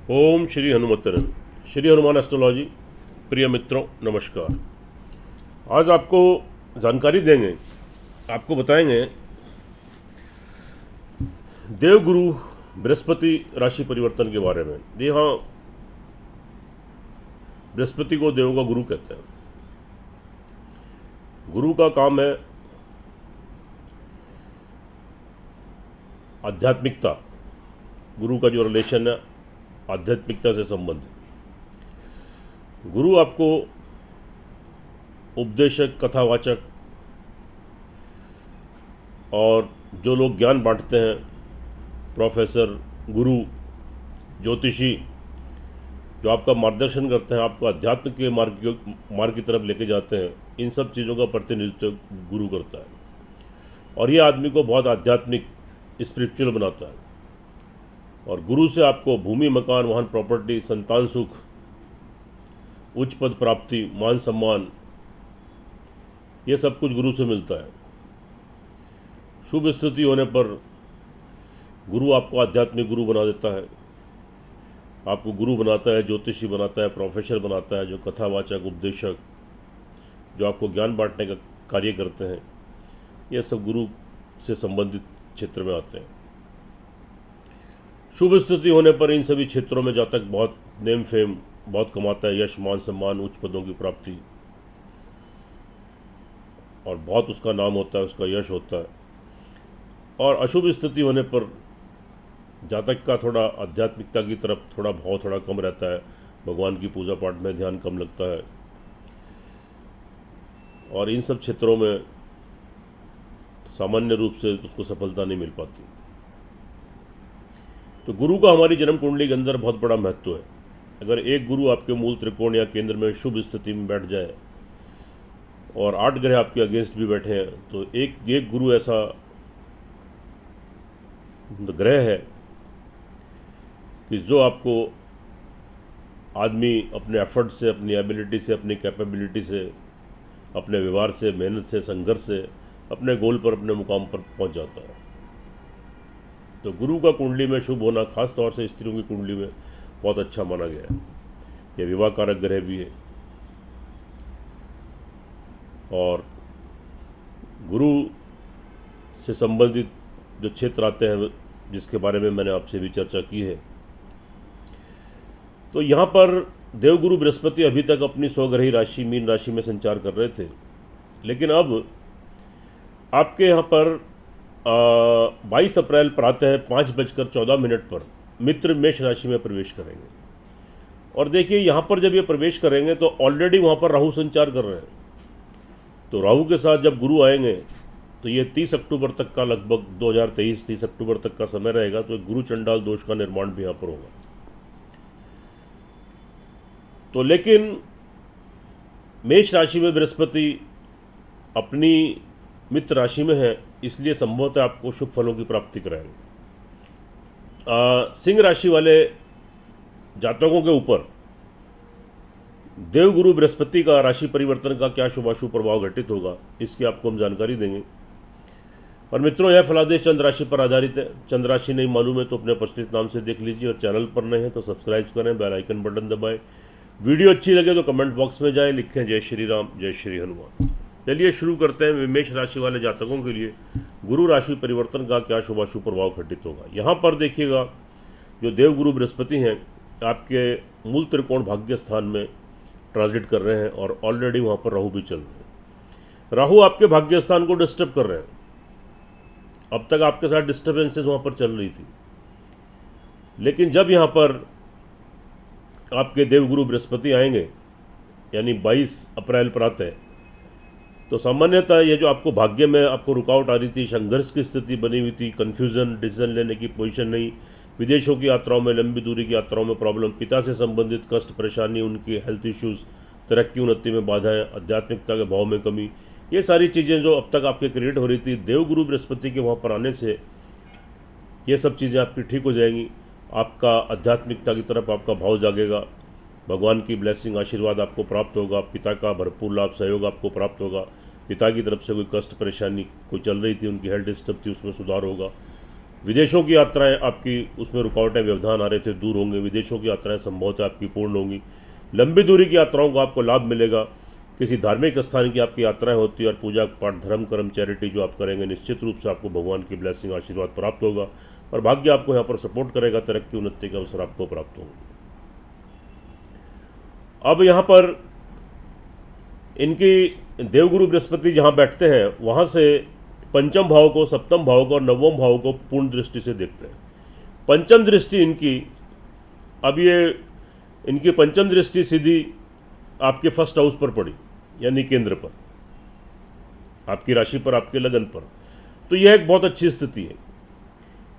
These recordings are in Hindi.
ओम श्री हनुमतरन। श्री हनुमान एस्ट्रोलॉजी। प्रिय मित्रों, नमस्कार। आज आपको जानकारी देंगे, आपको बताएंगे देवगुरु बृहस्पति राशि परिवर्तन के बारे में। जी हाँ, बृहस्पति को देवों का गुरु कहते हैं। गुरु का काम है आध्यात्मिकता। गुरु का जो रिलेशन है आध्यात्मिकता से संबंधित। गुरु आपको उपदेशक, कथावाचक और जो लोग ज्ञान बांटते हैं, प्रोफेसर, गुरु, ज्योतिषी, जो आपका मार्गदर्शन करते हैं, आपको अध्यात्म के मार्ग की तरफ लेके जाते हैं, इन सब चीज़ों का प्रतिनिधित्व गुरु करता है। और ये आदमी को बहुत आध्यात्मिक, स्पिरिचुअल बनाता है। और गुरु से आपको भूमि, मकान, वाहन, प्रॉपर्टी, संतान सुख, उच्च पद प्राप्ति, मान सम्मान, ये सब कुछ गुरु से मिलता है। शुभ स्थिति होने पर गुरु आपको आध्यात्मिक गुरु बना देता है। आपको गुरु बनाता है, ज्योतिषी बनाता है, प्रोफेसर बनाता है, जो कथावाचक, उपदेशक, जो आपको ज्ञान बांटने का कार्य करते हैं, ये सब गुरु से संबंधित क्षेत्र में आते हैं। शुभ स्थिति होने पर इन सभी क्षेत्रों में जातक बहुत नेम फेम बहुत कमाता है, यश, मान सम्मान, उच्च पदों की प्राप्ति, और बहुत उसका नाम होता है, उसका यश होता है। और अशुभ स्थिति होने पर जातक का थोड़ा आध्यात्मिकता की तरफ थोड़ा भाव थोड़ा कम रहता है, भगवान की पूजा पाठ में ध्यान कम लगता है, और इन सब क्षेत्रों में सामान्य रूप से उसको सफलता नहीं मिल पाती। तो गुरु का हमारी जन्म कुंडली के अंदर बहुत बड़ा महत्व है। अगर एक गुरु आपके मूल त्रिकोण या केंद्र में शुभ स्थिति में बैठ जाए और 8 ग्रह आपके अगेंस्ट भी बैठे हैं, तो एक गुरु ऐसा ग्रह है कि जो आपको आदमी अपने एफर्ट से, अपनी एबिलिटी से, अपनी कैपेबिलिटी से, अपने व्यवहार से, मेहनत से, संघर्ष से अपने गोल पर, अपने मुकाम पर पहुंच जाता है। तो गुरु का कुंडली में शुभ होना, खास तौर से स्त्रियों की कुंडली में बहुत अच्छा माना गया है। यह विवाह कारक ग्रह भी है। और गुरु से संबंधित जो क्षेत्र आते हैं, जिसके बारे में मैंने आपसे भी चर्चा की है, तो यहाँ पर देवगुरु बृहस्पति अभी तक अपनी स्वग्रही राशि मीन राशि में संचार कर रहे थे, लेकिन अब आपके यहाँ पर 22 अप्रैल प्रातः 5:14 पर मित्र मेष राशि में प्रवेश करेंगे। और देखिए, यहाँ पर जब ये प्रवेश करेंगे तो ऑलरेडी वहाँ पर राहु संचार कर रहे हैं। तो राहु के साथ जब गुरु आएंगे तो ये 30 अक्टूबर तक का, लगभग 2023 30 अक्टूबर तक का समय रहेगा। तो गुरु चंडाल दोष का निर्माण भी यहाँ पर होगा। तो लेकिन मेष राशि में बृहस्पति अपनी मित्र राशि में है, इसलिए संभवतः आपको शुभ फलों की प्राप्ति कराएंगे। सिंह राशि वाले जातकों के ऊपर देवगुरु बृहस्पति का राशि परिवर्तन का क्या शुभाशुभ प्रभाव घटित होगा, इसकी आपको हम जानकारी देंगे। और मित्रों, यह फलादेश चंद्र राशि पर आधारित है। चंद्र राशि नहीं मालूम है तो अपने प्रचलित नाम से देख लीजिए, और चैनल पर नए हैं तो सब्सक्राइब करें, बेल आइकन बटन दबाएं। वीडियो अच्छी लगे तो कमेंट बॉक्स में जाएं, लिखें जय श्री राम, जय श्री हनुमान। चलिए शुरू करते हैं। मेष राशि वाले जातकों के लिए गुरु राशि परिवर्तन का क्या शुभाशुभ प्रभाव घटित होगा। यहाँ पर देखिएगा, जो देवगुरु बृहस्पति हैं आपके मूल त्रिकोण भाग्य स्थान में ट्रांजिट कर रहे हैं, और ऑलरेडी वहाँ पर राहु भी चल रहे हैं। राहु आपके भाग्य स्थान को डिस्टर्ब कर रहे हैं। अब तक आपके साथ डिस्टर्बेंसेस वहाँ पर चल रही थी, लेकिन जब यहाँ पर आपके देवगुरु बृहस्पति आएंगे, यानी 22 अप्रैल प्रातः, तो सामान्यतः ये जो आपको भाग्य में आपको रुकावट आ रही थी, संघर्ष की स्थिति बनी हुई थी, कन्फ्यूज़न, डिसीजन लेने की पोजीशन नहीं, विदेशों की यात्राओं में, लंबी दूरी की यात्राओं में प्रॉब्लम, पिता से संबंधित कष्ट, परेशानी, उनकी हेल्थ इश्यूज़, तरक्की उन्नति में बाधाएं, आध्यात्मिकता के भाव में कमी, ये सारी चीज़ें जो अब तक आपके क्रिएट हो रही थी, देवगुरु बृहस्पति के वहाँ पर आने से ये सब चीज़ें आपकी ठीक हो जाएंगी। आपका आध्यात्मिकता की तरफ आपका भाव जागेगा, भगवान की ब्लेसिंग, आशीर्वाद आपको प्राप्त होगा, पिता का भरपूर लाभ, सहयोग आपको प्राप्त होगा। पिता की तरफ से कोई कष्ट, परेशानी कोई चल रही थी, उनकी हेल्थ डिस्टर्ब थी, उसमें सुधार होगा। विदेशों की यात्राएं आपकी, उसमें रुकावटें व्यवधान आ रहे थे, दूर होंगे। विदेशों की यात्राएं संभवतः आपकी पूर्ण होंगी। लंबी दूरी की यात्राओं का आपको लाभ मिलेगा। किसी धार्मिक स्थान की आपकी यात्राएं होती है और पूजा पाठ, धर्म कर्म, चैरिटी जो आप करेंगे, निश्चित रूप से आपको भगवान की ब्लेसिंग, आशीर्वाद प्राप्त होगा और भाग्य आपको यहाँ पर सपोर्ट करेगा। तरक्की उन्नति के अवसर आपको प्राप्त होंगे। अब यहाँ पर इनकी देवगुरु बृहस्पति जहाँ बैठते हैं, वहाँ से पंचम भाव को, सप्तम भाव को और नवम भाव को पूर्ण दृष्टि से देखते हैं। पंचम दृष्टि इनकी, अब ये इनकी पंचम दृष्टि सीधी आपके फर्स्ट हाउस पर पड़ी, यानी केंद्र पर, आपकी राशि पर, आपके लगन पर। तो यह एक बहुत अच्छी स्थिति है।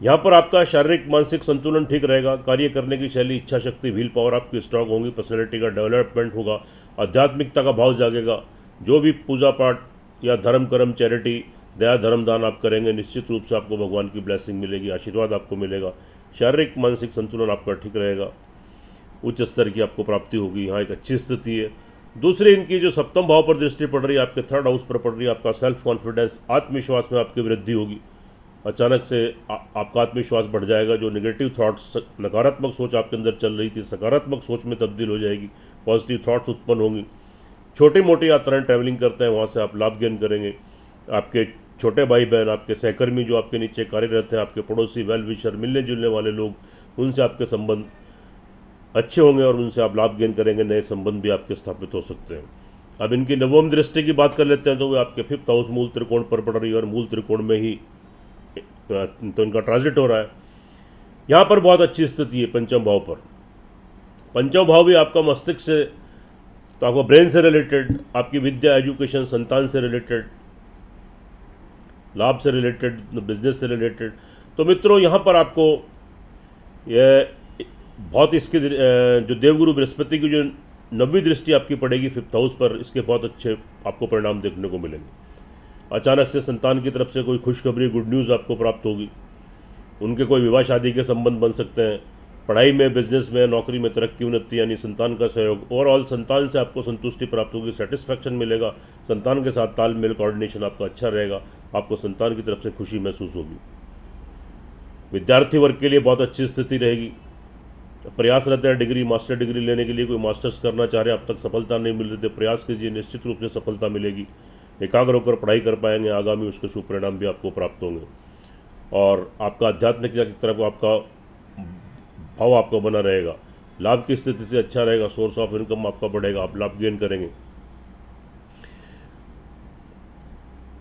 यहाँ पर आपका शारीरिक मानसिक संतुलन ठीक रहेगा। कार्य करने की शैली, इच्छा शक्ति, व्हील पावर आपकी स्ट्रांग होंगी। पर्सनैलिटी का डेवलपमेंट होगा। आध्यात्मिकता का भाव जागेगा। जो भी पूजा पाठ या धर्म कर्म, चैरिटी, दया धर्म दान आप करेंगे, निश्चित रूप से आपको भगवान की ब्लेसिंग मिलेगी, आशीर्वाद आपको मिलेगा। शारीरिक मानसिक संतुलन आपका ठीक रहेगा। उच्च स्तर की आपको प्राप्ति होगी। यहाँ एक अच्छी स्थिति है। दूसरी, इनकी जो सप्तम भाव पर दृष्टि पड़ रही है, आपके थर्ड हाउस पर पड़ रही है, आपका सेल्फ कॉन्फिडेंस, आत्मविश्वास में आपकी वृद्धि होगी। अचानक से आपका आत्मविश्वास बढ़ जाएगा। जो नेगेटिव थॉट्स, नकारात्मक सोच आपके अंदर चल रही थी, सकारात्मक सोच में तब्दील हो जाएगी। पॉजिटिव थॉट्स उत्पन्न होंगी। छोटी मोटी यात्राएं ट्रैवलिंग करते हैं, वहाँ से आप लाभ गेन करेंगे। आपके छोटे भाई बहन, आपके सहकर्मी जो आपके नीचे कार्यरत हैं, आपके पड़ोसी, वेल विशर, मिलने जुलने वाले लोग, उनसे आपके संबंध अच्छे होंगे और उनसे आप लाभ गेन करेंगे। नए संबंध भी आपके स्थापित हो सकते हैं। अब इनकी नवम दृष्टि की बात कर लेते हैं, तो वे आपके फिफ्थ हाउस मूल त्रिकोण पर पड़ रही है और मूल त्रिकोण में ही तो इनका ट्रांजिट हो रहा है। यहाँ पर बहुत अच्छी स्थिति है पंचम भाव पर। पंचम भाव भी आपका मस्तिष्क से, तो आपका ब्रेन से रिलेटेड, आपकी विद्या, एजुकेशन, संतान से रिलेटेड, लाभ से रिलेटेड, बिजनेस से रिलेटेड। तो मित्रों, यहाँ पर आपको यह बहुत इसके जो देवगुरु बृहस्पति की जो नवीं दृष्टि आपकी पड़ेगी फिफ्थ हाउस पर, इसके बहुत अच्छे आपको परिणाम देखने को मिलेंगे। अचानक से संतान की तरफ से कोई खुशखबरी, गुड न्यूज़ आपको प्राप्त होगी। उनके कोई विवाह शादी के संबंध बन सकते हैं। पढ़ाई में, बिजनेस में, नौकरी में तरक्की उन्नति, यानी संतान का सहयोग। ओवरऑल संतान से आपको संतुष्टि प्राप्त होगी, सेटिस्फैक्शन मिलेगा। संतान के साथ तालमेल, कोऑर्डिनेशन आपका अच्छा रहेगा। आपको संतान की तरफ से खुशी महसूस होगी। विद्यार्थी वर्ग के लिए बहुत अच्छी स्थिति रहेगी। प्रयासरत है डिग्री, मास्टर डिग्री लेने के लिए, कोई मास्टर्स करना चाह रहे हैं, अब तक सफलता नहीं मिल रही थी, प्रयास कीजिए, निश्चित रूप से सफलता मिलेगी। एकाग्र होकर पढ़ाई कर पाएंगे, आगामी उसके शुभ परिणाम भी आपको प्राप्त होंगे। और आपका आध्यात्मिकता की तरफ आपका भाव आपका बना रहेगा। लाभ की स्थिति से अच्छा रहेगा। सोर्स ऑफ इनकम आपका बढ़ेगा, आप लाभ गेन करेंगे।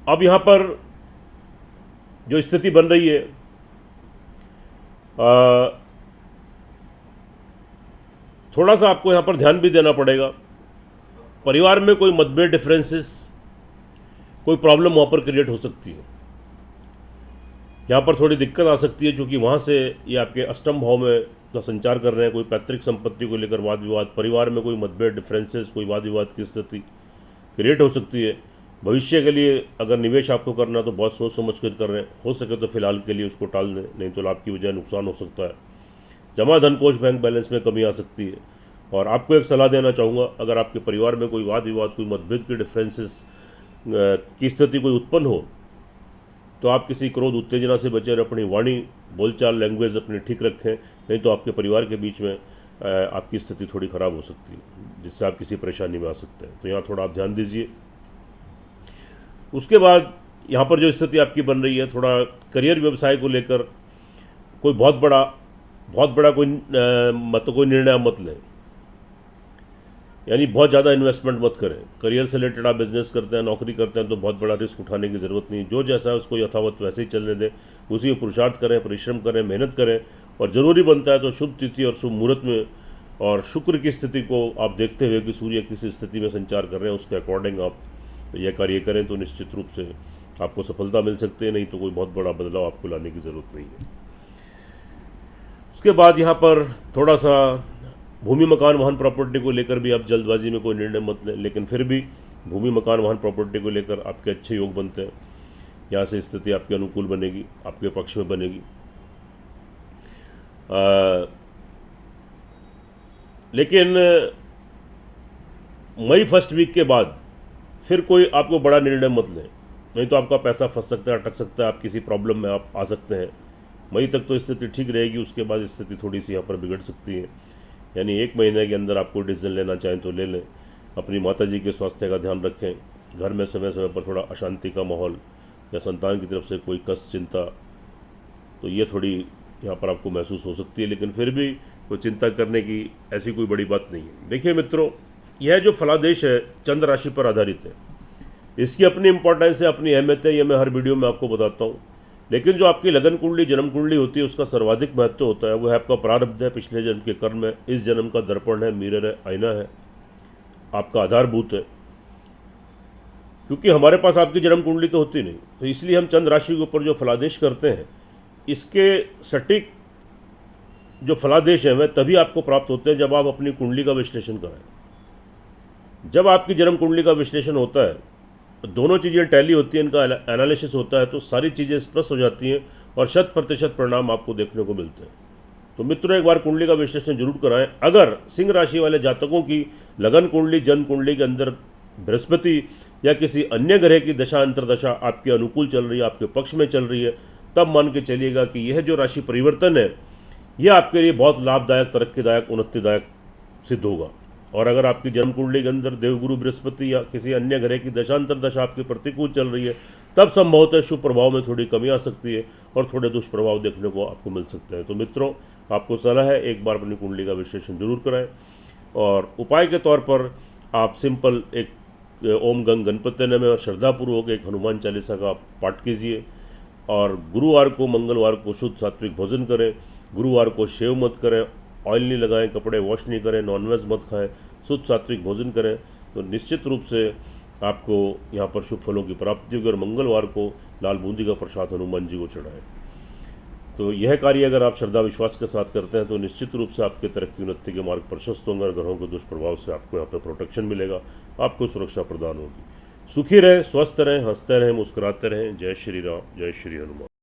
अब यहाँ पर जो स्थिति बन रही है, थोड़ा सा आपको यहाँ पर ध्यान भी देना पड़ेगा। परिवार में कोई मतभेद, डिफरेंसेस, कोई प्रॉब्लम वहाँ पर क्रिएट हो सकती है। यहाँ पर थोड़ी दिक्कत आ सकती है, क्योंकि वहाँ से ये आपके अष्टम भाव में का संचार कर रहे हैं। कोई पैतृक संपत्ति को लेकर वाद विवाद, परिवार में कोई मतभेद, डिफरेंसेस, कोई वाद विवाद की स्थिति क्रिएट हो सकती है। भविष्य के लिए अगर निवेश आपको करना तो बहुत सोच समझ कर रहे हैं। हो सके तो फिलहाल के लिए उसको टाल दें, नहीं तो लाभ की बजाय नुकसान हो सकता है। जमा धन कोष, बैंक बैलेंस में कमी आ सकती है। और आपको एक सलाह देना चाहूँगा, अगर आपके परिवार में कोई वाद विवाद, कोई मतभेद की डिफरेंसेस की स्थिति कोई उत्पन्न हो, तो आप किसी क्रोध, उत्तेजना से बचें और अपनी वाणी, बोलचाल, लैंग्वेज अपनी ठीक रखें। नहीं तो आपके परिवार के बीच में आपकी स्थिति थोड़ी ख़राब हो सकती है, जिससे आप किसी परेशानी में आ सकते हैं। तो यहाँ थोड़ा आप ध्यान दीजिए। उसके बाद यहाँ पर जो स्थिति आपकी बन रही है, थोड़ा करियर, व्यवसाय को लेकर कोई बहुत बड़ा कोई निर्णय मत लें। यानी बहुत ज़्यादा इन्वेस्टमेंट मत करें। करियर से रिलेटेड आप बिजनेस करते हैं, नौकरी करते हैं, तो बहुत बड़ा रिस्क उठाने की ज़रूरत नहीं। जो जैसा है उसको यथावत वैसे ही चलने दें। उसी में पुरुषार्थ करें, परिश्रम करें, मेहनत करें। और ज़रूरी बनता है तो शुभ तिथि और शुभ मुहूर्त में और शुक्र की स्थिति को आप देखते हुए कि सूर्य किस स्थिति में संचार कर रहे हैं, उसके अकॉर्डिंग आप यह कार्य करें, तो निश्चित रूप से आपको सफलता मिल सकती है। नहीं तो कोई बहुत बड़ा बदलाव आपको लाने की ज़रूरत नहीं है। उसके बाद यहाँ पर थोड़ा सा भूमि, मकान, वाहन, प्रॉपर्टी को लेकर भी आप जल्दबाजी में कोई निर्णय मत लें। लेकिन फिर भी भूमि, मकान, वाहन, प्रॉपर्टी को लेकर आपके अच्छे योग बनते हैं। यहाँ से स्थिति आपके अनुकूल बनेगी, आपके पक्ष में बनेगी। लेकिन मई फर्स्ट वीक के बाद फिर कोई आपको बड़ा निर्णय मत लें, नहीं तो आपका पैसा फंस सकता है, अटक सकता है, आप किसी प्रॉब्लम में आप आ सकते हैं। मई तक तो स्थिति ठीक रहेगी, उसके बाद स्थिति थोड़ी सी यहाँ पर बिगड़ सकती है। यानी 1 महीने के अंदर आपको डिसीजन लेना चाहें तो ले लें। अपनी माता जी के स्वास्थ्य का ध्यान रखें। घर में समय समय पर थोड़ा अशांति का माहौल या संतान की तरफ से कोई कष्ट चिंता, तो ये थोड़ी यहाँ पर आपको महसूस हो सकती है, लेकिन फिर भी कोई चिंता करने की ऐसी कोई बड़ी बात नहीं है। देखिए मित्रों, यह जो फलादेश है चंद्र राशि पर आधारित है, इसकी अपनी इंपॉर्टेंस है, अपनी अहमियत है, ये मैं हर वीडियो में आपको बताता हूँ। लेकिन जो आपकी लगन कुंडली जन्म कुंडली होती है उसका सर्वाधिक महत्व होता है। वो है आपका प्रारब्ध है, पिछले जन्म के कर्म है, इस जन्म का दर्पण है, मिरर है, आईना है, आपका आधारभूत है। क्योंकि हमारे पास आपकी जन्म कुंडली तो होती नहीं, तो इसलिए हम चंद्र राशि के ऊपर जो फलादेश करते हैं, इसके सटीक जो फलादेश है वह तभी आपको प्राप्त होते हैं जब आप अपनी कुंडली का विश्लेषण कराएं। जब आपकी जन्म कुंडली का विश्लेषण होता है, दोनों चीज़ें टैली होती हैं, इनका एनालिसिस होता है, तो सारी चीज़ें स्पष्ट हो जाती हैं और 100% परिणाम आपको देखने को मिलते हैं। तो मित्रों, एक बार कुंडली का विश्लेषण जरूर कराएं। अगर सिंह राशि वाले जातकों की लगन कुंडली जन्म कुंडली के अंदर बृहस्पति या किसी अन्य ग्रह की दशा अंतरदशा आपके अनुकूल चल रही है, आपके पक्ष में चल रही है, तब मान के चलिएगा कि यह जो राशि परिवर्तन है यह आपके लिए बहुत लाभदायक, तरक्कीदायक, उन्नतिदायक सिद्ध होगा। और अगर आपकी जन्म कुंडली के अंदर देवगुरु बृहस्पति या किसी अन्य ग्रह की दशांतर दशा आपकी प्रतिकूल चल रही है, तब संभवतः शुभ प्रभाव में थोड़ी कमी आ सकती है और थोड़े दुष्प्रभाव देखने को आपको मिल सकते हैं। तो मित्रों, आपको सलाह है एक बार अपनी कुंडली का विश्लेषण जरूर कराएं। और उपाय के तौर पर आप सिंपल एक ओम गंग गणपति नमः और श्रद्धापूर्वक एक हनुमान चालीसा का पाठ कीजिए। और गुरुवार को, मंगलवार को शुद्ध सात्विक भोजन करें। गुरुवार को शेव मत करें, ऑयल नहीं लगाएं, कपड़े वॉश नहीं करें, नॉनवेज मत खाएं, शुद्ध सात्विक भोजन करें, तो निश्चित रूप से आपको यहाँ पर शुभ फलों की प्राप्ति होगी। और मंगलवार को लाल बूंदी का प्रसाद हनुमान जी को चढ़ाएं। तो यह कार्य अगर आप श्रद्धा विश्वास के साथ करते हैं तो निश्चित रूप से आपके तरक्की उन्नति के मार्ग प्रशस्त होंगे और ग्रहों के दुष्प्रभाव से आपको यहाँ पर प्रोटेक्शन मिलेगा, आपको सुरक्षा प्रदान होगी। सुखी रहें, स्वस्थ रहें, हंसते रहें, मुस्कुराते रहें। जय श्री राम, जय श्री हनुमान।